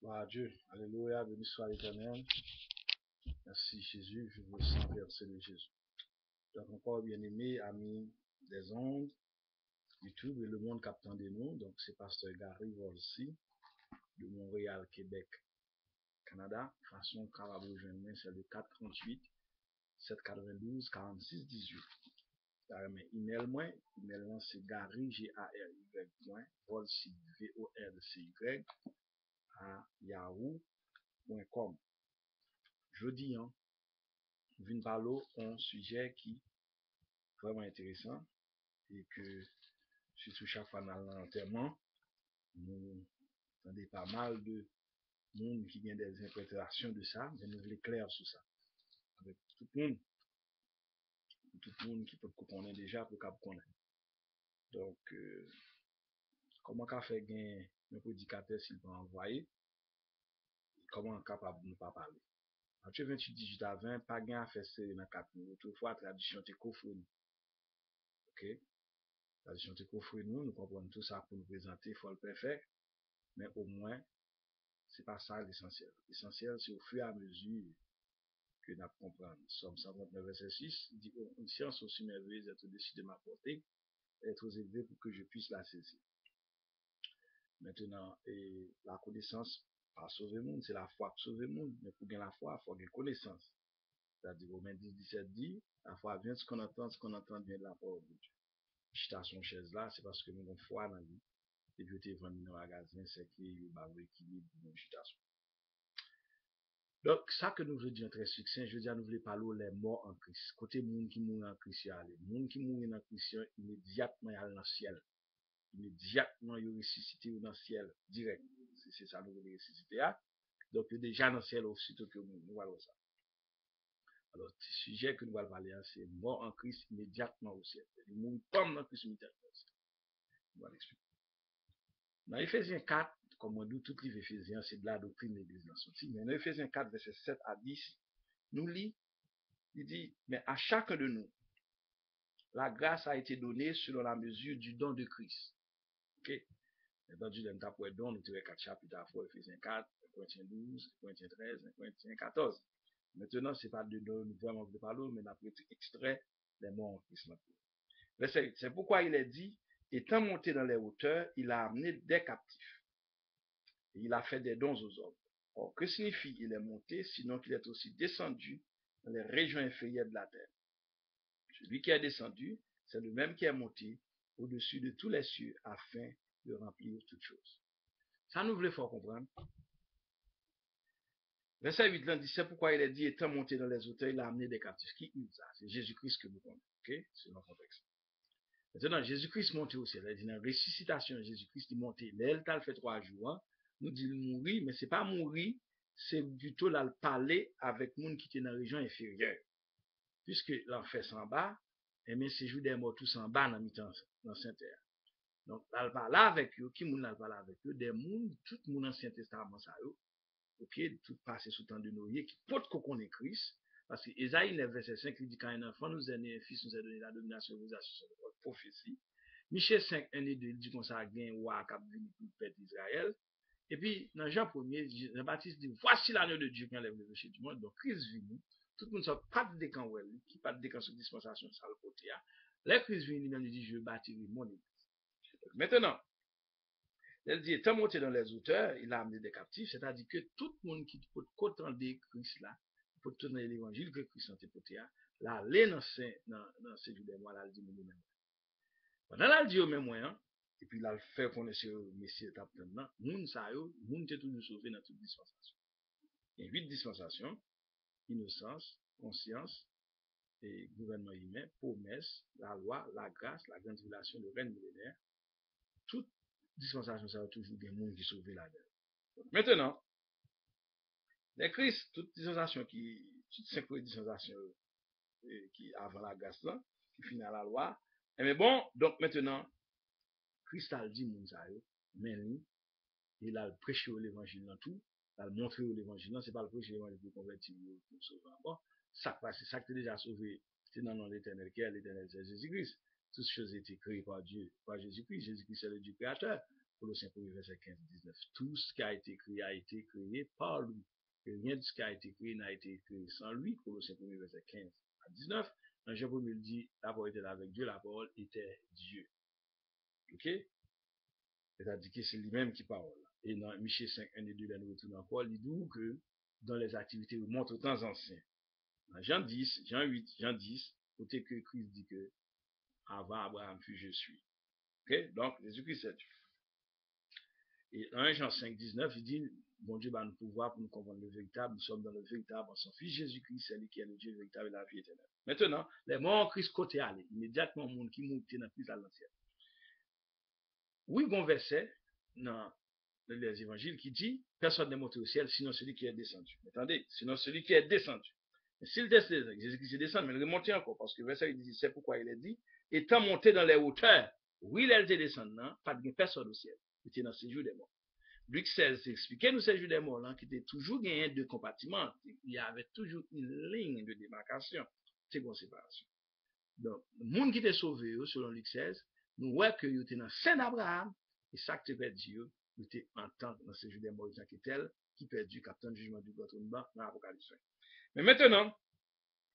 Gloire à Dieu. Alléluia. Béni soit l'Éternel. Merci Jésus. Je vous sens verser de Jésus. Donc encore bien-aimés, amis des ondes, YouTube et le monde captant de nous. Donc c'est Pasteur Gary Volsi de Montréal, Québec, Canada. Façon Carabou Jeune, c'est le 438 792 46 18. Mais email moi, email c'est Gary Gary Volsi VOLCY à yahoo.com. Jeudi, je viens parler un sujet qui est vraiment intéressant et que surtout chaque fois dans l'enterrement, nous entendons pas mal de monde qui vient des interprétations de ça, mais nous voulons clair sur ça. Avec tout le monde qui peut connaître déjà pour qu'on connaisse. Donc, comment on fait gagner un prédicateur s'il peut envoyer, comment on est capable de ne pas parler. Matthieu 28, 18 à 20, pas gain à faire serrer dans 4 minutes. Autrefois, la tradition était coffrée. Ok? La tradition était coffrée nous comprenons tout ça pour nous présenter, il faut le faire, mais au moins, c'est pas ça l'essentiel. L'essentiel, c'est au fur et à mesure que nous comprenons. Somme 129, verset 6, dit, oh, une science aussi merveilleuse est au-dessus de ma portée, être aux élevés pour que je puisse la saisir. Maintenant, et la connaissance, pas sauver le monde, c'est la foi qui sauve le monde, mais pour gagner la foi, il faut gagner connaissance. C'est-à-dire, Romains 10, 17 dit, la foi vient de ce qu'on entend vient de la parole de Dieu. Chita son chaise là, c'est parce que nous avons foi dans lui. Et Dieu t'est vendu dans le magasin, c'est qu'il y a un équilibre dans l'agitation. Donc, ça que nous voulons dire très succinct, je veux dire, nous voulons parler les morts en Christ. Côté monde qui mourent en Christ, il y a les monde qui mourent en Christ, immédiatement, il y a dans le ciel. Immédiatement, il y a ressuscité dans le ciel, direct. C'est ça, nous voulons ressusciter. Donc, il y a déjà dans le ciel aussitôt que nous voyons ça. Alors, le sujet que nous allons parler, c'est mort en Christ immédiatement au ciel. Ils mourent comme dans Christ immédiatement au ciel. On va l'expliquer. Dans Ephésiens 4, comme on dit, tout livre Ephésiens, c'est de la doctrine de l'Église dans son titre. Mais dans Ephésiens 4, verset 7 à 10, nous lit, il dit, mais à chacun de nous, la grâce a été donnée selon la mesure du don de Christ. Ok? Entendu, dans le don, nous tirons 4 chapitres à fois, Ephésiens 4, Corinthiens 12, Corinthiens 13, Corinthiens 14. Maintenant, ce n'est pas de don, nous vraiment de parler, mais nous avons extrait les mots en Christ. Verset 8, c'est pourquoi il est dit, étant monté dans les hauteurs, il a amené des captifs. Et il a fait des dons aux hommes. Or, que signifie il est monté, sinon qu'il est aussi descendu dans les régions inférieures de la terre? Celui qui est descendu, c'est le même qui est monté au-dessus de tous les cieux afin de remplir toutes choses. Ça nous voulait fort comprendre. Verset 8 là dit, c'est pourquoi il est dit, étant monté dans les hauteurs, il a amené des captifs. Qui est ça? C'est Jésus-Christ que vous connaissez. Ok? C'est dans le contexte. Maintenant, Jésus-Christ monté au ciel. Il dit, dans la ressuscitation de Jésus-Christ, il est monté. L'elle t'a fait 3 jours. Nous dit mourir, mais c'est pas mourir, c'est plutôt là le parler avec monde qui était dans la région inférieure. Puisque l'enfer s'en bas, et bien c'est jour des morts tous en bas dans mi-temps dans Saint-Terre. Donc, là le parler avec eux, qui moun là le parler avec eux, des monde, tout le monde ancien testament ça eux, OK, tout passé sous temps de Noé, qui peut qu'on connaît Christ, parce que Esaïe 9, verset 5, il dit quand un enfant nous est né, un fils nous est donné, la domination vous a sur notre prophétie. Michel 5, 1 et 2, il dit qu'on ça a gagné roi qui a venu pour le peuple d'Israël. Et puis, dans Jean 1er, Jean-Baptiste dit, voici l'agneau de Dieu qui enlève le péché du monde. Donc, Christ venu, tout le monde ne pas de décan, qui pas de décan sur dispensation, ça le côté. Les Christ venu, lui-même, il dit, je bâtirai mon église. Maintenant, il dit, étant monté dans les hauteurs, il a amené des captifs, c'est-à-dire que tout le monde qui peut côtoyer Christ là, peut tourner l'évangile que Christ a porté, là, aller dans ces jours des mois, là, il dit, nous-mêmes. Pendant là, il dit, au même moyen, et puis là, le fait connaître le Messie étape maintenant, moun sa yo, moun te toujours sauvé dans toute dispensation. Il y a 8 dispensations, innocence, conscience, et gouvernement humain, promesse, la loi, la grâce, la grande tribulation, le règne millénaire. Toute dispensation, ça a toujours des mondes qui sauvent là-dedans. Maintenant, les Christ, toute dispensation toutes 5 dispensations qui avant la grâce là, qui finit à la loi, mais bon, donc maintenant, Christ a dit, moun sa yo, mais lui, il a prêché l'évangile dans tout, il a montré l'évangile, c'est pas le prêcher l'évangile pour convertir, pour sauver. Bon, ça c'est ça qui est déjà sauvé, c'est dans le nom de l'éternel, qui est l'éternel, c'est Jésus-Christ. Toutes choses étaient créées par Dieu, par Jésus-Christ. Jésus-Christ est le Dieu créateur. Colossiens 1, verset 15-19. Tout ce qui a été créé par lui. Et rien de ce qui a été créé n'a été créé sans lui. Colossiens 1, verset 15-19. Dans Jean 1 dit, la parole était là avec Dieu, la parole était Dieu. Ok? C'est-à-dire que c'est lui-même qui parle. Et dans Michée 5, 1 et 2, là, nous retournons encore, il dit que dans les activités, il montre aux temps anciens. Dans Jean 10, Jean 8, Jean 10, côté que Christ dit que avant Abraham fut, je suis. Ok? Donc, Jésus-Christ est Dieu. Et dans 1 Jean 5, 19, il dit, bon Dieu va nous pouvoir pour nous comprendre le véritable, nous sommes dans le véritable en son Fils Jésus-Christ, c'est lui qui est le Dieu véritable et la vie éternelle. Maintenant, les morts en Christ côté aller, immédiatement, le monde qui monte dans Christ à l'ancien. Oui, bon verset dans les évangiles qui dit, personne n'est monté au ciel, sinon celui qui est descendu. Attendez, sinon celui qui est descendu. S'il descend, Jésus-Christ est descendu, mais il remonte encore, parce que le verset il dit, c'est pourquoi il est dit, étant monté dans les hauteurs, oui, il était descendu, pas de personne au ciel. Il était dans le séjour des morts. Luc 16 expliquait nous séjour des morts, là, qui était toujours gagné deux compartiments. Il y avait toujours une ligne de démarcation. C'est une séparation. Donc, le monde qui était sauvé, selon Luc 16, nous voyons que il était dans Saint Abraham, et ça que tu perdu, il était en temps dans ce séjour des morts qui est tel, qui perdu, capitaine du jugement du bâton dans l'Apocalypse. Mais maintenant,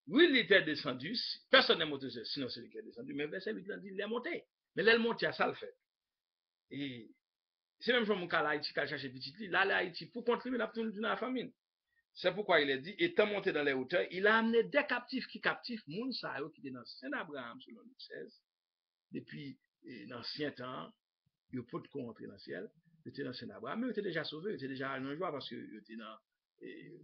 oui, il était descendu, personne n'est monté, sinon celui qui est descendu, mais verset 8 dit, il est monté. Mais là, il est monté à ça le fait. Et c'est même chose mon cas là, Haïti, qui a cherché petit lit, là, Haïti, pour contribuer à la famine. C'est pourquoi il est dit, étant monté dans les hauteurs, il a amené des captifs qui captifs, moun sa yo qui étaient dans Saint Abraham, selon Luc 16, depuis l'ancien temps, il peut pas rentrer dans le ciel, il était dans Saint Abraham, mais il était déjà sauvé, il était déjà en joie parce qu'il était dans, il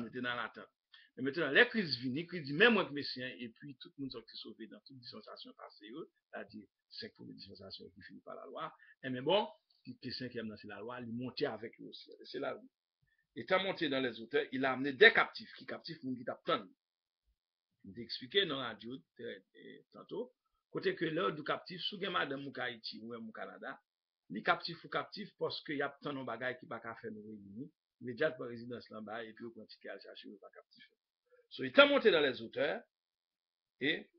était dans l'attente. Mais maintenant, les crises viennent, Christ dit, même moi que messien, et puis tout le monde qui sauvé dans toute dispensation passée, c'est-à-dire 5 premières dispensations qui finissent par la loi, et mais bon, le cinquième dans la loi, il montait avec eux aussi. C'est là où. Étant monté dans les hauteurs, il a amené des captifs, qui captifs, qui t'attendent. Je t'ai expliqué dans la radio tantôt, côté que l'heure du captif, sous madame ou Haïti ou au Canada, les captifs ou captifs parce qu'il y a tant de bagages qui ne peuvent pas faire nous réunir, immédiatement par résidence là-bas, et puis au quantité à chercher ou pas captif. So, il est monté dans les hauteurs et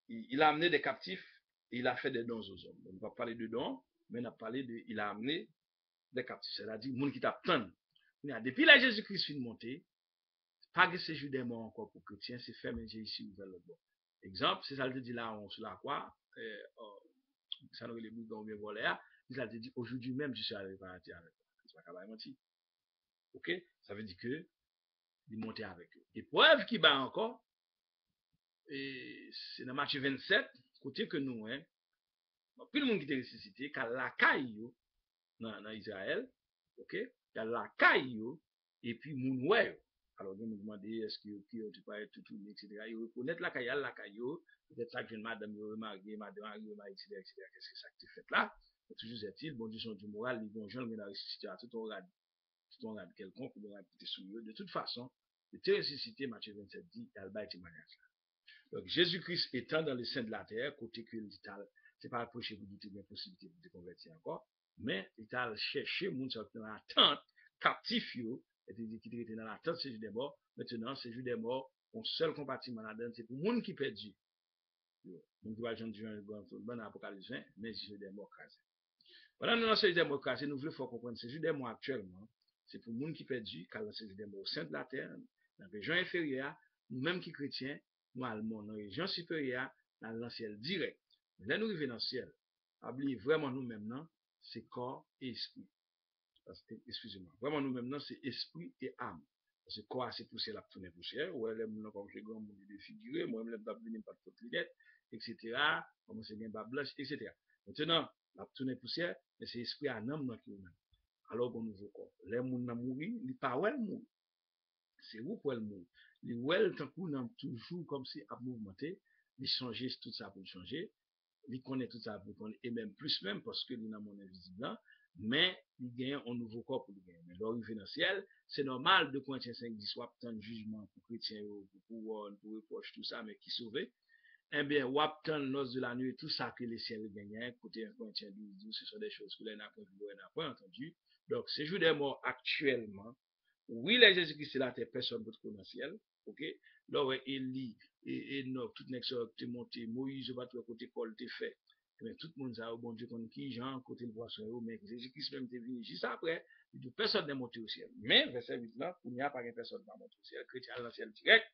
il a amené des captifs et il a fait des dons aux hommes. On ne va pas parler de dons, mais on a parlé de, il a amené des captifs. C'est-à-dire, les gens qui t'attendent. Depuis la Jésus-Christ fin monté, pas de séjour des morts encore pour chrétiens, c'est fermé ici vers le bord. Exemple, c'est ça le dit là, on sur la croix, ça nous les bouts bien volés, il a dit aujourd'hui même je suis arrivé à la terre avec toi. C'est pas capable de mentir. Ok? Ça veut dire que il montait avec eux. Et preuve qui bat encore, et c'est dans Matthieu 27, côté que nous, hein, puis le monde qui est ressuscité, quand la caille dans Israël, ok, quand la caille, et puis moun ouais. Alors, nous nous demandons, est-ce que tu peux être tout, etc. Ils reconnaissent la caille, peut-être ça que madame, madame, etc. Qu'est-ce que ça que tu fais là? Toujours est-il, bon Dieu, son du moral, les bons gens, mais la ressuscité, tout on regarde quelconque, ou bien sous eux. De toute façon, le terre ressuscité, Matthieu 27 dit, il y a témoignage. Donc, Jésus-Christ étant dans le sein de la terre, côté que l'Ital, c'est pas approché pour douter bien possibilité de convertir encore, mais l'Ital cherché, moun sont dans l'attente, captif yo, et qui était dans l'attente, c'est des morts. Maintenant, c'est juste des morts, un seul compartiment là-dedans, c'est pour moun qui perdu. Donc, tu vas jouer un bon apocalypse 20, mais c'est des morts crasés. Voilà, nous, dans ces démocraties, nous voulons comprendre, c'est juste des morts actuellement, c'est pour moun qui perdu, car c'est des morts au sein de la terre, dans la région inférieure, nous-mêmes qui chrétiens, nous allons dans la région supérieure, dans le ciel direct. Là, nous arrivons dans le ciel. Oubliez vraiment nous maintenant, c'est corps et esprit. Excusez-moi. Vraiment nous maintenant, c'est esprit et âme. Parce que corps, c'est poussière, la tourner poussière. Ouais, là, nous avons fait grand monde de figurer. Moi, je vais venir par toute l'idée, etc. Comment c'est bien blanche, etc. Maintenant, la tourner poussière, mais c'est esprit et âme qui est même. Alors, bon nouveau corps. Les gens n'ont mouru, ils ne pas mourir. C'est où pour le mourir. Les well, tant qu'on a toujours comme si à mouvementer, ils changer tout ça pour changer. Il connaît tout ça pour connaître, et même plus même parce que nous avons mon invisible, mais il gagne un nouveau corps pour le gagner. Mais l'arrivée dans le ciel, c'est normal de Corinthiens 5, 10, soit tant de jugement pour chrétiens, pour reproche, tout ça, mais qui sauvé. Eh bien, wap tant l'os de la nuit, tout ça que les ciels gagnent, côté 1 Corinthiens 12, 12, ce sont des choses que l'on n'a pas entendu. Donc, ces jours des morts actuellement, oui, les Jésus-Christ est là, personne d'autre que dans le ciel, ok? Là, Élie, et non, tout n'est que te monté, Moïse, va tout côté, Paul, t'es fait. Mais tout le monde sait, bon Dieu, qu'on qui, Jean, côté le poisson, mais Jésus-Christ même était venu juste après, il dit, personne n'est monté au ciel. Mais, verset 8 là, il n'y a pas personne qui va monter au ciel. Le chrétien dans le ciel direct,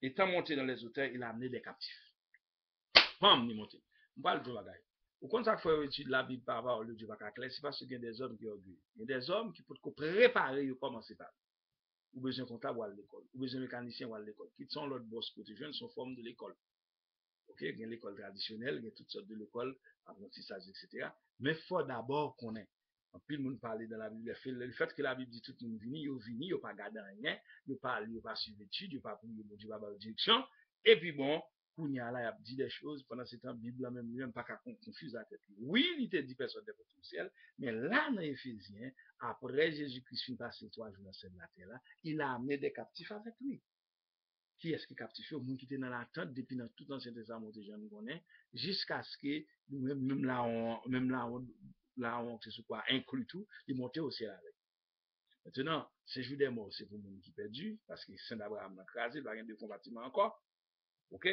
étant monté dans les hauteurs, il a amené des captifs. Bam, il est monté. On parle de la bagaille. Au contraire, il faut étudier la Bible par rapport au lieu du vaca clair, c'est parce qu'il y a des hommes qui ont orgueilleux. Il y a des hommes qui peuvent préparer, ils commencent par. Ou besoin comptable à l'école, ou besoin mécanicien à l'école. Qui sont l'autre boss côté jeune, sont forme de l'école. Ok, il y a l'école traditionnelle, il y a toutes sortes de l'école, apprentissage, etc. Mais il faut d'abord qu'on ait. Puis le monde parle dans la Bible, le fait que la Bible dit tout le monde vini, il pas gardé rien, il pas suivi l'étude, il pas pour le Dieu, pas direction. Et puis bon, Kounia là, il a dit des choses pendant ce temps, la Bible même pas qu'à confuse la tête. Oui, il était dit personne de potentiel, mais là dans Éphésiens, après Jésus-Christ fin passé 3 jours dans cette terre là, il a amené des captifs avec lui. Qui est-ce qui captifie? Au monde qui était dans l'attente depuis dans tout l'Ancien Testament de Jean connaît, jusqu'à ce que même là on c'est quoi inclut tout, il montait au ciel avec. Maintenant, ces jours des morts, c'est pour le monde qui perdu, parce que Saint Abraham n'a crasé, il va rien de compartiment encore. Ok?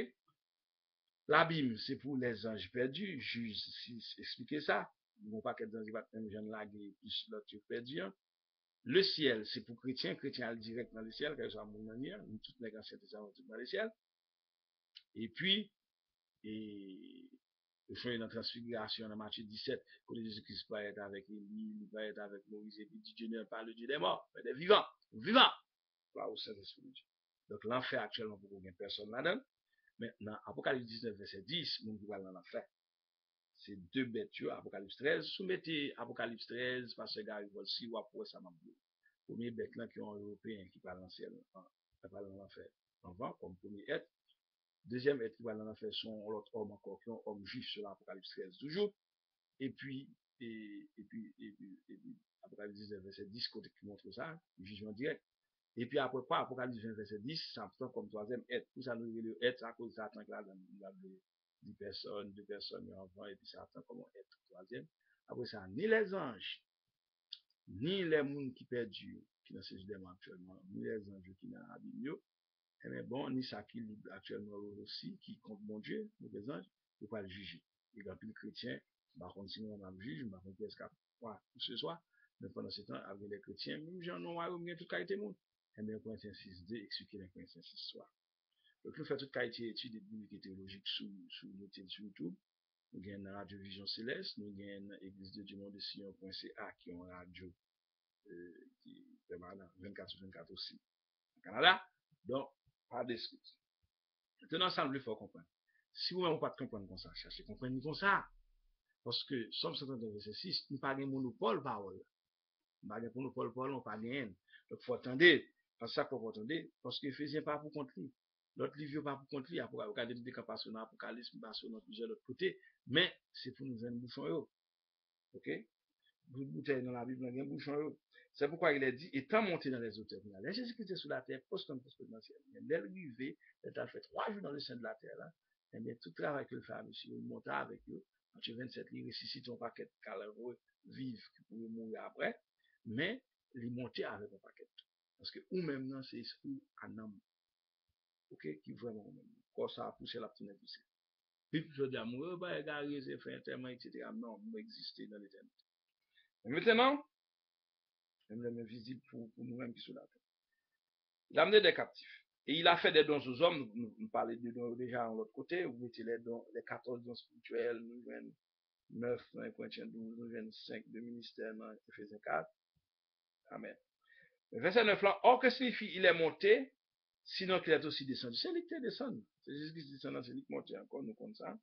L'abîme, c'est pour les anges perdus, juste expliquer ça. Ils vont pas qu'être dans un jeune lagué plus l'autre perdu. Le ciel, c'est pour chrétiens, chrétiens direct dans le ciel, car ça mon manière, nous toutes les anciens testaments dans le ciel. Et puis, le chemin de la transfiguration dans Matthieu 17, que Jésus-Christ va être avec Élie, il va être avec Moïse, et puis Dieu ne parle le Dieu des morts, mais des vivants, vivants, là au Saint-Esprit de Dieu. Donc l'enfer actuellement pour aucune personne là-dedans. Maintenant, Apocalypse 19, verset 10, mon qui va dans l'enfer. C'est deux bêtes, Apocalypse 13. Soumettez Apocalypse 13, parce que Gary Volsi, ou après ça m'a dit. Premier bête là qui est un Européen qui parle dans ciel, qui parle dans l'enfer. Enfin, comme premier être. Deuxième être qui va dans l'enfer sont l'autre homme encore, qui est un homme juif sur l'Apocalypse 13 toujours. Et puis, Apocalypse 19, verset 10, côté qui montre ça, le jugement direct. Et puis après quoi, Apocalypse 20, verset 10, ça prend comme troisième être. Tout ça nous le être, à cause de Satan qui a dans 10 personnes, 2 personnes, un enfant, et puis ça attend comme être troisième. Après ça, ni les anges, ni les mondes qui perdus, qui dans ces jugements actuellement, ni les anges qui dans la Bible, eh bien bon, ni ça qui libre actuellement aussi, qui compte mon Dieu, les anges, il ne faut pas le juger. Il y a plus de chrétiens, par contre, si on a le juge, par contre, qu'est-ce qu'il y a ce soir, mais pendant ce temps, avec les chrétiens, même gens non, on a toute qualité monde. Eh bien, Corinthiens 6.2, expliquer les Corinthiens 6.3. Donc, nous faisons toute qualité études et bibliques théologiques sur YouTube. Nous avons la radio Vision Céleste, nous avons l'Église de Dieu Monde de Sion.ca, qui est une radio qui est permanente 24 sur 24 aussi au Canada. Donc, pas d'excuse. Maintenant, ça, il faut comprendre. Si vous n'avez pas de comprendre comme ça, cherchez comprendre comme ça. Parce que, Somme 139, verset 6, nous n'avons pas de monopole parole. Nous n'avons pas de monopole parole, nous n'avons pas de haine. Donc, il faut attendre. Parce que ça, il faut attendre. Parce que Éphésiens pas pour contre lui. L'autre livre pas pour contre lui. Après, regarder des décapations dans l'Apocalypse, dans plusieurs autres côtés. Mais, c'est pour nous un bouchon. Ok? Vous bouteille dans la Bible, il y a un bouchon. C'est pourquoi il a dit, étant monté dans les hauteurs, là, Jésus-Christ est sous la terre, poste comme poste dans le ciel. Mais dès l'arrivée, il a fait 3 jours dans le sein de la terre, là. Et bien, tout le travail que le fait avec eux, il monta avec eux. Matthieu 27, il ressuscite un paquet de caléreux vivre qui pourraient mourir après. Mais, il montait avec un paquet. Parce que, ou même, non, c'est esprit en homme. Ok? Qui vraiment, quand ça a poussé la petite poussée. Puis, je dis, amoureux, bah, égaré, c'est fait un terme, etc. Non, nous exister dans l'éternité. Maintenant, même visible pour nous-mêmes qui sont là. Il a amené des captifs. Et il a fait des dons aux hommes. Nous parlons de dons déjà de l'autre côté. Vous mettez les dons, les 14 dons spirituels, nous venons 9 dans les Corinthiens 12, nous venons 5 de ministère dans Éphésiens 4. Amen. Le verset 9 là, or que signifie il est monté, sinon qu'il est aussi descendu. C'est lui qui est descendu. C'est Jésus-Christ descendant, c'est lui qui est monté encore, nous comme ça.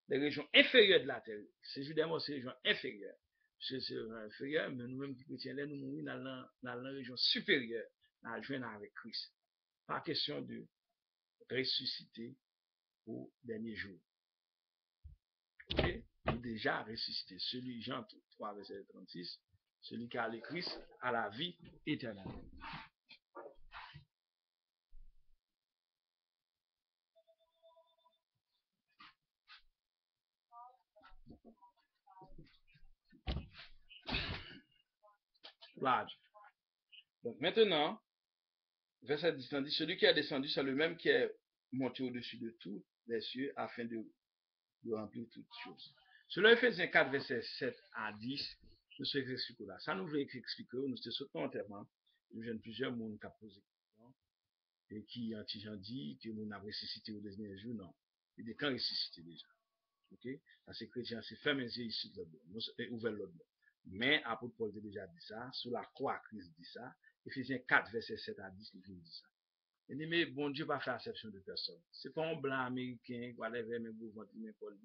Les régions inférieures de la terre. C'est évidemment ces régions inférieures. C'est inférieur, mais nous-mêmes qui chrétiens, nous mourons dans la région supérieure, dans la joindre avec Christ. Pas question de ressusciter au dernier jour. Ok? Il est déjà ressuscité. Celui, Jean 3, verset 36, celui qui a le Christ a la vie éternelle. Large. Donc maintenant, verset 10, dit, celui qui est descendu, c'est le même qui est monté au-dessus de tous les cieux afin de remplir toutes choses. Selon Ephésiens 4, verset 7 à 10, nous sommes expliqués là. Ça nous veut expliquer, nous sommes surtout en termes, nous avons plusieurs monde qui ont posé question, et qui ont dit que nous avons ressuscité au dernier jour, non. Il est quand ressuscité déjà. Ok? Parce que les chrétiens, c'est fermé les yeux ici, et ouvert l'autre. Mais, apôtre Paul a déjà dit ça, sous la croix, Christ dit ça. Ephésiens 4, verset 7 à 10, il dit ça. Et mais bon Dieu va faire exception de personne. C'est pas un blanc américain, whatever, mais vous venez mais Paul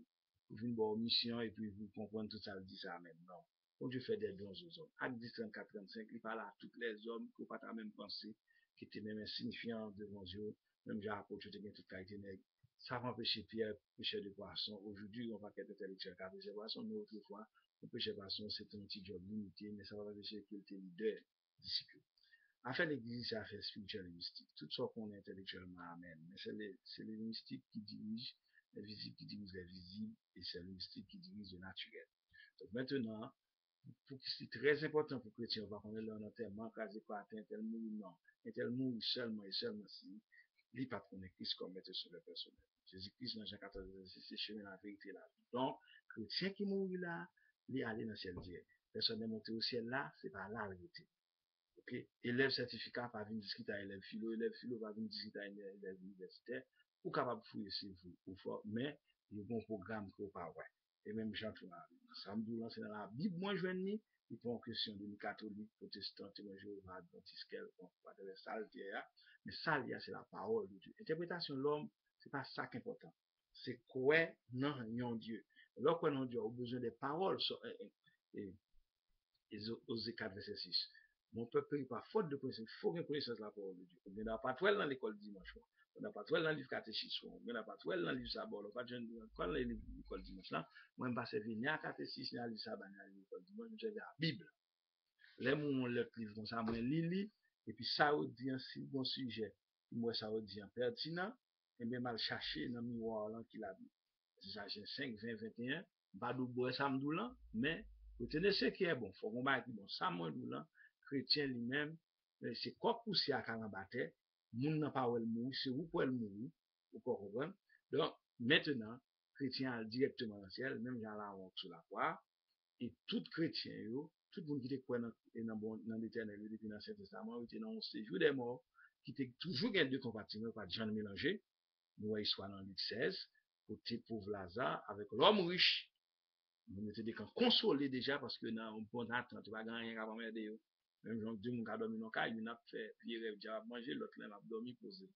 pour une bonne mission et puis vous comprenez tout ça, dit ça même. Non. Bon Dieu fait des dons aux hommes. Acte 10, 34, 35, il parle à tous les hommes qui n'ont pas même pensé, qui étaient même insignifiants devant Dieu, même j'ai apporté toute qualité nègre. Ça va empêcher Pierre, pêcheur de poissons. Aujourd'hui, on va être intellectuel, car pêcheur de poissons, mais autrefois, le pêcheur de poissons, c'est un petit job limité, mais ça va empêcher qu'il était leader, disciple. En fait, l'Église, c'est affaire spirituelle et mystique. Tout ce qu'on est intellectuellement, amen. Mais c'est les mystiques qui dirigent, les visibles qui dirigent les visibles, et c'est les mystiques qui dirigent le naturel. Donc maintenant, pour que c'est très important pour les chrétiens, on va connaître leur enterrement, car c'est pas atteint tel mouvement, et tel mouvement seulement et seulement si, les patrons de Christ comme mettre sur le personnel. Jésus-Christ, dans Jean 14, c'est chemin la vérité là. Donc, chrétien qui mourit là, il est allé dans le ciel direct. Personne n'est monté au ciel là, c'est pas là la vérité. Okay. Élève certificat pas venir discuter à élève philo va venir discuter à élève universitaire, ou capable de fouiller sur vous, ou fort, mais il y a un bon programme qu'on pas ouais. Et même Jean Toura, samedi, c'est dans la Bible, moi je viens il prend en question de catholique, protestant, Jéhovah, adventiste, quelconque, pas de ça, mais ça, c'est la parole de Dieu. Interprétation de l'homme, c'est pas ça qui est important. C'est quoi, non, non Dieu. Lorsqu'on non Dieu, on a besoin des paroles, Osée 4, verset 6. Mon peuple n'est pas faute de connaissance, il faut qu'on connaisse la parole de Dieu. On n'a pas tout dans l'école dimanche, on n'a pas tout dans le livre catéchisme, on n'a pas tout dans le livre sabbat, on n'a pas tout dans l'école dimanche là. Moi, je ne passe ni à catéchisme, ni à l'école sabbat, ni à l'école dimanche, je vais à la Bible. Là, mon le livre comme ça, moi, lis, et puis ça, on dit un si bon sujet, moi, ça, on dit un pertinent, et bien, mal chercher dans le miroir là qu'il a dit. C'est ça, j'ai 5, 20, 21, pas d'oublier ça, mais retenez ce qui est bon. Faut qu'on mette bon. Ça, moi, chrétien lui-même, c'est quoi pousser à calambater, moun n'a pas ou elle mourir, c'est où pour elle mourir, vous comprenez? Donc, maintenant, chrétien a directement dans le ciel, même j'en la honte sur la croix, et tout chrétien, tout le monde qui était quoi dans l'éternel, depuis l'Ancien Testament, était dans le séjour des morts, qui était toujours gain de compatible, pas de gens mélangés, nous voyons soit dans Luc 16, côté pauvre Lazare, avec l'homme riche, nous étions des camps consolés déjà parce que dans un bon attente, tu vas gagner à m'aider. Même Jean Dieu, mon dormi dans le cas, il a fait, puis il a mangé, l'autre là, il a dormi posé.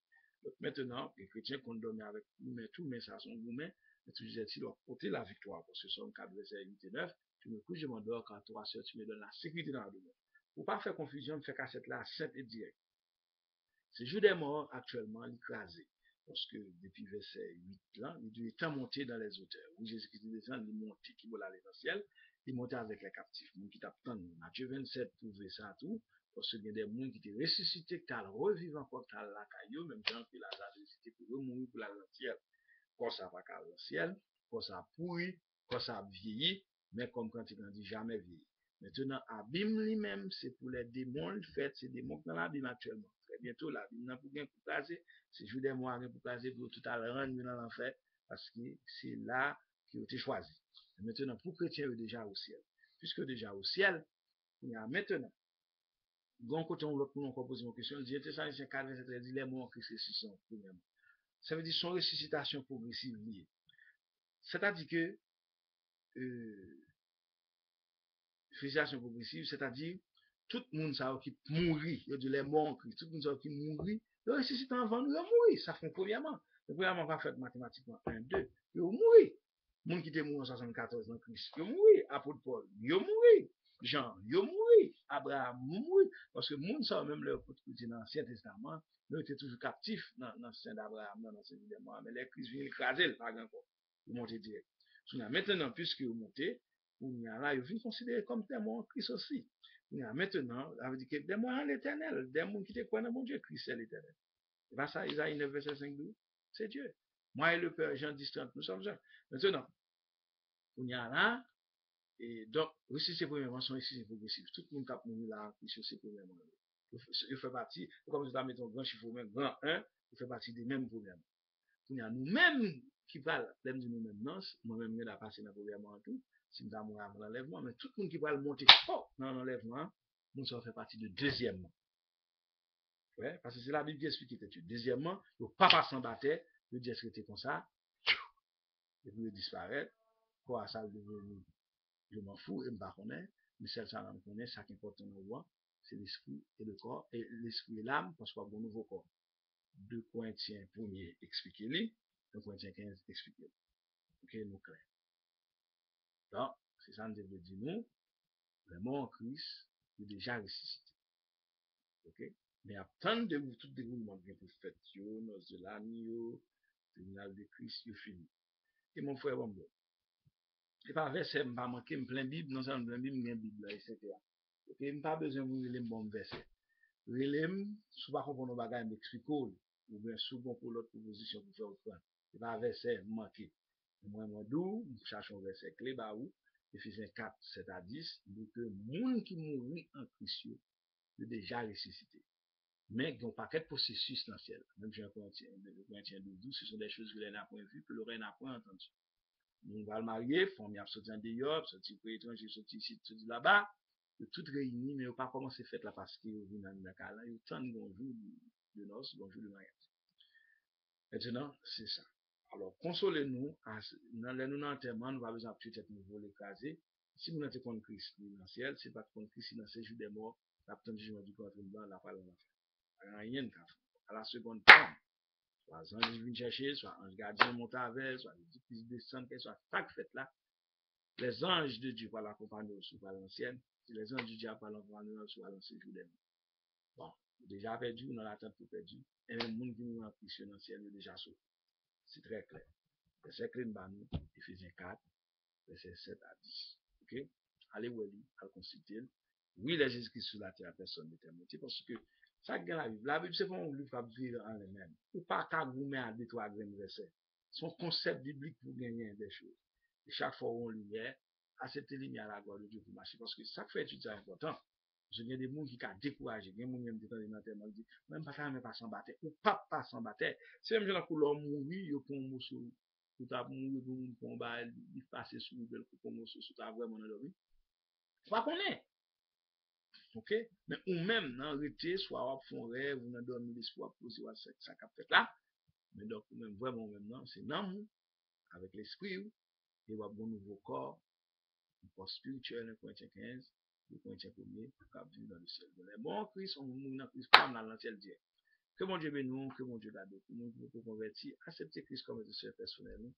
Donc maintenant, les chrétiens qu'on dormi avec nous, mais tout, mais ça sont gourmets, mais tu disais, tu dois porter la victoire, parce que Somme 4, verset 8 et 9, tu me couches, je m'endors, quand toi, tu me donnes la sécurité dans la douleur. Pour pas faire confusion, faire cassette là, simple et direct. C'est jour des morts, actuellement, l'écrasé. Parce que depuis verset 8 là, il est monté dans les hauteurs. Où Jésus-Christ descend, il est monté, qui va aller dans le ciel, il est monté avec les captifs. Moun qui t'attendent. Matthieu 27 prouve ça tout. Parce qu'il y a des gens qui étaient ressuscités, qui ont revivé encore, qui ont la caillou, même gens qui l'ont ressuscité pour mourir pour aller dans le ciel. Quand ça va dans le ciel, quand ça pourri, quand ça vieillit, mais comme quand il dit jamais vieilli. Maintenant, Abîme lui-même, c'est pour les démons, le fait, c'est des démons dans l'abîme actuellement. Très bientôt, l'abîme n'a pour bien pour caser, c'est juste des mois pour caser pour tout à l'heure rendre dans l'enfer, parce que c'est là qui a été choisi. Maintenant, pour chrétiens, déjà au ciel. Puisque déjà au ciel, il y a maintenant, quand on l'autre pour nous poser une question, il dit, Thessaloniciens 4, verset 13, dit les morts en Christ ressuscitent, premièrement. Ça veut dire son ressuscitation progressive liée. C'est-à-dire que, ressuscitation progressive, c'est-à-dire, tout le monde qui mourit, il y a de les morts en Christ, tout le monde qui mourit, il ressuscite avant nous, il mourir. Ça fait premièrement. Premièrement, on va faire mathématiquement 1, 2, il mourir. Les gens qui étaient morts en 74 dans Christ, ils mourir. Apôtre Paul, ils mourir. Jean, ils mourir. Abraham, ils mourir. Parce que les gens, même le dans l'Ancien Testament, ils étaient toujours captifs dans le sein d'Abraham, dans l'Ancien Testament. Mais les Christ viennent écraser, par exemple. Ils montent direct. Maintenant, puisque vous montez, il y a là, ils viennent considérer comme témoins Christ aussi. Maintenant, ça veut dire que des mois à l'éternel, des gens qui te croient dans mon Dieu, Christ c'est l'éternel. C'est pas ça, Isaïe 9, verset 5, 12. C'est Dieu. Moi et le Père, Jean 10, 30, nous sommes un. Maintenant, on y a là, et donc, aussi c'est premièrement, son ici c'est progressif. Tout le monde qui a mouru là, Christ c'est premièrement. Il fait partie, comme je vais mettre un grand chiffre, grand 1, il fait partie des mêmes problèmes. On y a nous-mêmes, qui va l'aime nous maintenant, moi-même, je vais passer dans le première en tout, si nous avons avant l'enlèvement, mais tout le monde qui va le monter dans l'enlèvement, nous, ça fait partie de deuxièmement. Ouais, parce que c'est la Bible qui explique que deuxièmement, le papa s'en battait, le Dieu était comme ça, et puis il disparaît, quoi, ça devenu, je m'en fous, et je ne m'en connais, mais celle ça me connaît, ça qui importe dans le voix, c'est l'esprit et le corps, et l'esprit et l'âme, parce qu'on a un nouveau corps. 2 Corinthiens 1er expliquez-les, 2 Corinthiens 15 expliquez-les. Ok, nous clair. Donc, c'est ça que je veux dire nous, le mort en Christ est déjà ressuscité. Ok? Mais à tant de vous, tout déroulement bien pour faire, nos de l'année, tribunal de Christ, il fini. Et mon frère, bon, c'est pas verset, je ne pas manquer, je plein Bible, non seulement plein Bible, je Bible, etc. Ok, je n'ai pas besoin de vous lire bon verset. Relève, si vous ne comprenez pas, je m'explique, ou bien souvent pour l'autre proposition pour faire autre. C'est pas verset, manqué. Moi, d'où, je cherche un verset clé, bah où, Ephésiens 4, 7 à 10, dit que le monde qui mourit en Christ, est déjà ressuscité. Mais il y a un paquet de processus dans le ciel. Même Jean Corinthiens 12, ce sont des choses que l'on n'a point vues, que l'on n'a point entendues. On va le marier, on a sorti en dehors, sorti pour étranger, sorti ici, sorti là-bas, tout réuni, mais on n'a pas commencé à faire là parce qu'il y a un cas là, il y a tant de bons jours de noces, bons jours de mariage. Maintenant, c'est ça. Alors, consolez-nous, dans l'enterrement, nous avons besoin de peut-être nous l'écraser. Si nous n'avons pas de Christ dans le ciel, c'est pas de Christ dans ces jours des morts, la petite jugement du corps blanc, la parole de la rien de à la seconde femme. Soit les anges viennent chercher, soit ange gardien monte avec, soit les disciples descendent, soit chaque fête là. Les anges de Dieu vont l'accompagner sur l'ancienne. Si les anges de Dieu vont l'accompagner sur l'ancien jour des morts. Bon, déjà perdu, on a l'attente pour perdu. Et même les gens qui nous ont pris dans le ciel, est déjà sauvé. C'est très clair. Verset clé de Banou, Ephésiens 4, verset 7 à 10. Ok? Allez, Wally, allez consulter. Oui, les Jésus-Christ sur la terre, personne n'était monté parce que ça gagne la Bible. La Bible, c'est pas un livre à vivre en elle-même. Ou pas qu'à vous mettre à 2-3 graines de verset. C'est un concept biblique pour gagner des choses. Et chaque fois où on lit, accepter lumière à la gloire de Dieu pour marcher. Parce que ça fait étude, c'est important. Je viens des gens qui ont découragé. Il y a des gens qui ont dit, même pas s'en battre. Ou pas s'en battre. C'est même gens qui ont mourir, ils ont un morceau. Tout à mourir pour un combat, il passe sous le bel pour un morceau, tout à vraiment dans vie. Pas qu'on est. Ok? Mais ou même, dans le rété, soit on font rêve, ou dans dormir l'espoir pour voir ça qu'a fait là. Mais donc, même vraiment, maintenant, c'est non, avec l'esprit, et on a un nouveau corps, un corps spirituel, 1 Corinthiens 15, 2 Corinthiens 1er, qui vivre dans le ciel. Les bons Christ, on mourut dans Christ comme dans l'ancien Dieu. Que mon Dieu bénisse, que mon Dieu garde, que mon Dieu nous convertir, accepter Christ comme notre personnel.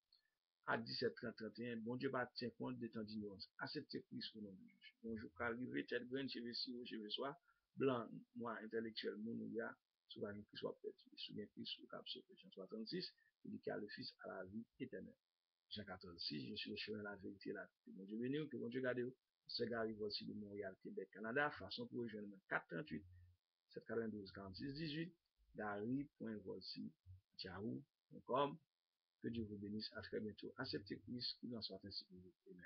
À 17, 30, 31, bon Dieu va tenir compte de temps d'ignorance. Accepter Christ au nom de Jésus. Bonjour, arrivé, tête graine, cheveux si haut, cheveux soir, blanc, noir, intellectuel, monouya, souvent Christ soit perdu. Souviens Christ au cap sur Jean 36, il dit qu'il y a le Fils à la vie éternelle. Jean 14, 6, je suis le chemin, la vérité, la vie. Que bon Dieu bénisse, que bon Dieu garde. C'est Gary Volsi de Montréal, Québec, Canada, façon pour rejoindre 438, 792, 46, 18, Gary.volsi, yahoo.com. Que Dieu vous bénisse. À très bientôt. Acceptez Christ, qu'il en soit ainsi pour vous. Amen.